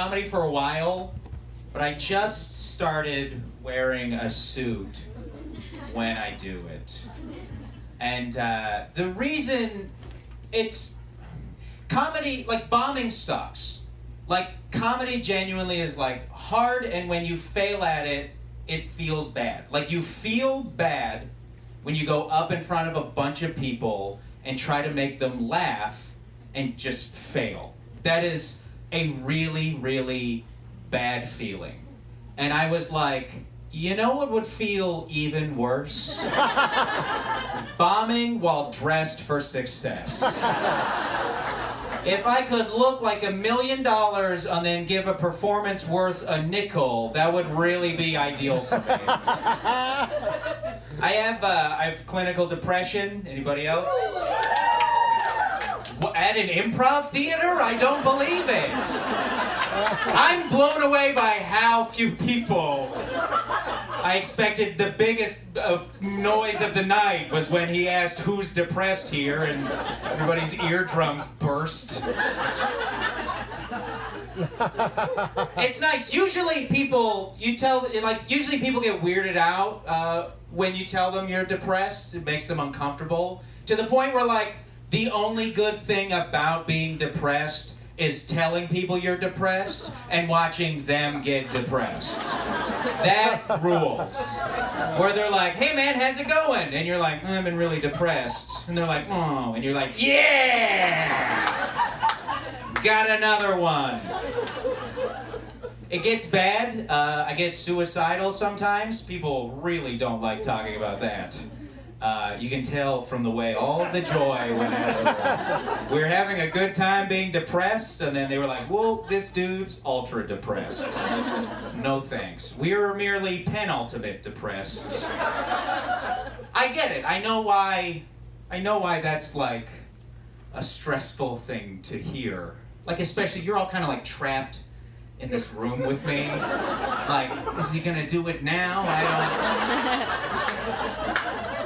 comedy for a while, but I just started wearing a suit when I do it. And the reason it's comedy, like bombing sucks. Like comedy genuinely is like hard, and when you fail at it, it feels bad. Like you feel bad when you go up in front of a bunch of people and try to make them laugh and just fail. That is a really, really bad feeling. And I was like, you know what would feel even worse? Bombing while dressed for success. If I could look like $1 million and then give a performance worth a nickel, that would really be ideal for me. I have clinical depression. Anybody else? At an improv theater? I don't believe it. I'm blown away by how few people. I expected the biggest noise of the night was when he asked who's depressed here, and everybody's eardrums burst. It's nice. Usually people, usually people get weirded out when you tell them you're depressed. It makes them uncomfortable. To the point where, like, the only good thing about being depressed is telling people you're depressed and watching them get depressed. That rules. Where they're like, hey man, how's it going? And you're like, I've been really depressed. And they're like, oh. And you're like, yeah! Got another one. It gets bad. I get suicidal sometimes. People really don't like talking about that. You can tell from the way all of the joy went out. We were having a good time being depressed, and then they were like, whoa, this dude's ultra depressed. No thanks. We were merely penultimate depressed. I get it. I know why that's like a stressful thing to hear. Like, especially, you're all kind of like trapped in this room with me. Like, is he gonna do it now?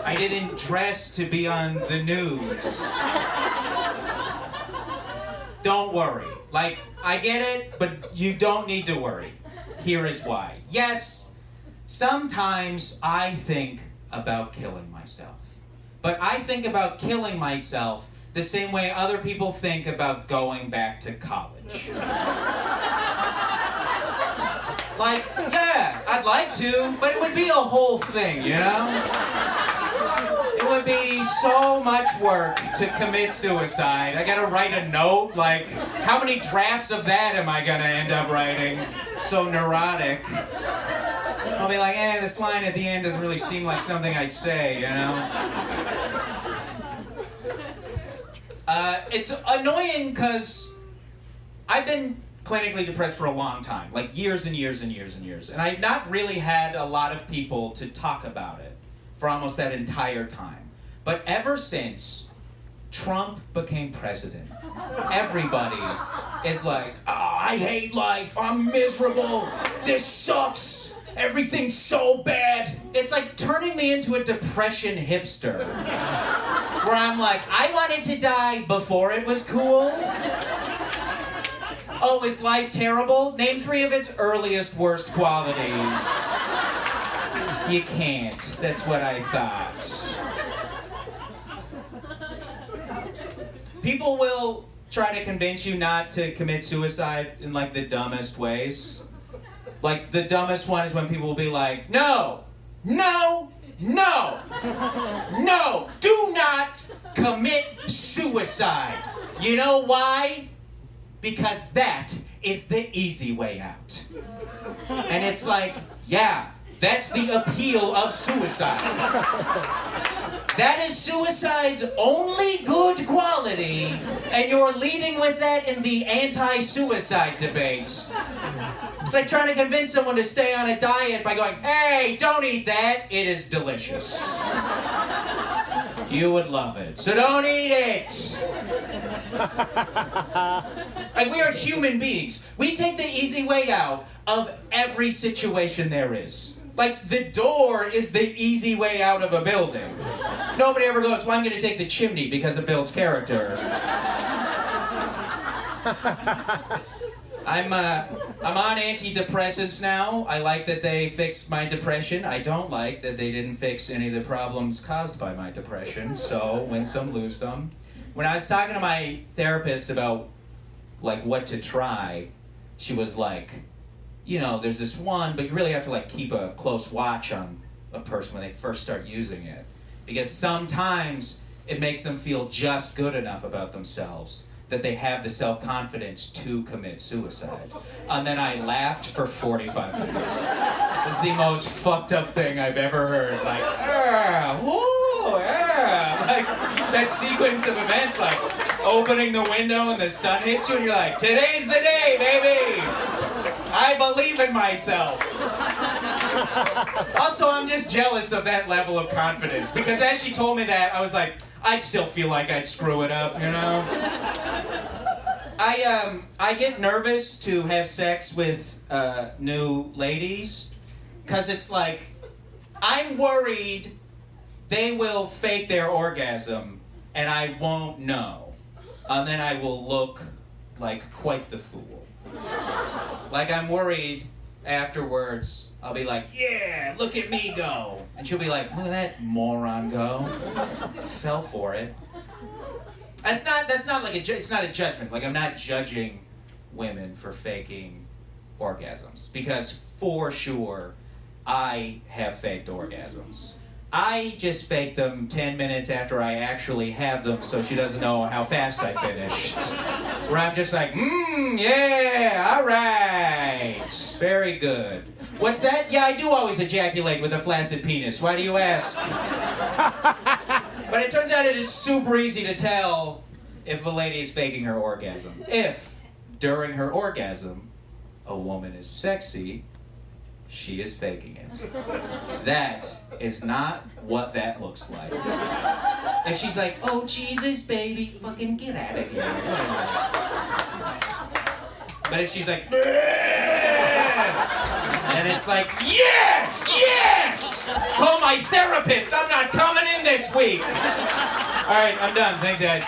I didn't dress to be on the news. Don't worry. Like, I get it, but you don't need to worry. Here is why. Yes, sometimes I think about killing myself. But I think about killing myself the same way other people think about going back to college. Like, yeah, I'd like to, but it would be a whole thing, you know? It would be so much work to commit suicide. I gotta write a note, like, how many drafts of that am I gonna end up writing? So neurotic. I'll be like, this line at the end doesn't really seem like something I'd say, you know? It's annoying because I've been clinically depressed for a long time, like years and years and years and years. And I've not really had a lot of people to talk about it for almost that entire time. But ever since Trump became president, everybody is like, I hate life, I'm miserable, this sucks, everything's so bad. It's like turning me into a depression hipster. Where I'm like, I wanted to die before it was cool. Oh, is life terrible? Name 3 of its earliest worst qualities. You can't. That's what I thought. People will try to convince you not to commit suicide in, like, the dumbest ways. Like, the dumbest one is when people will be like, no, no, no, no, do not commit suicide. You know why? Because that is the easy way out. And it's like, yeah, that's the appeal of suicide. That is suicide's only good quality, and you're leading with that in the anti-suicide debate. It's like trying to convince someone to stay on a diet by going, hey, don't eat that, it is delicious. You would love it, so don't eat it. Like, we are human beings. We take the easy way out of every situation there is. Like, the door is the easy way out of a building. Nobody ever goes, well, I'm going to take the chimney because it builds character. I'm on antidepressants now. I like that they fixed my depression. I don't like that they didn't fix any of the problems caused by my depression. So win some, lose some. When I was talking to my therapist about like what to try, she was like, you know, there's this one, but you really have to like keep a close watch on a person when they first start using it. Because sometimes it makes them feel just good enough about themselves that they have the self-confidence to commit suicide. And then I laughed for 45 minutes. It's the most fucked up thing I've ever heard. Like, woo, like that sequence of events, like opening the window and the sun hits you and you're like, today's the day, baby! I believe in myself. Also, I'm just jealous of that level of confidence because as she told me that, I was like, I'd still feel like I'd screw it up, you know? I get nervous to have sex with new ladies because it's like, I'm worried they will fake their orgasm and I won't know. And then I will look like quite the fool. Like I'm worried afterwards, I'll be like, yeah, look at me go. And she'll be like, look at that moron go. Fell for it. That's not like it's not a judgment. Like I'm not judging women for faking orgasms. Because for sure, I have faked orgasms. I just fake them 10 minutes after I actually have them so she doesn't know how fast I finished. Where I'm just like, yeah, all right. Very good. What's that? Yeah, I do always ejaculate with a flaccid penis. Why do you ask? But it turns out it is super easy to tell if a lady is faking her orgasm. If, during her orgasm, a woman is sexy, she is faking it. That is not what that looks like. If she's like, oh, Jesus, baby, fucking get out of here. But if she's like, and it's like, yes, yes! Call my therapist, I'm not coming in this week. All right, I'm done. Thanks, guys.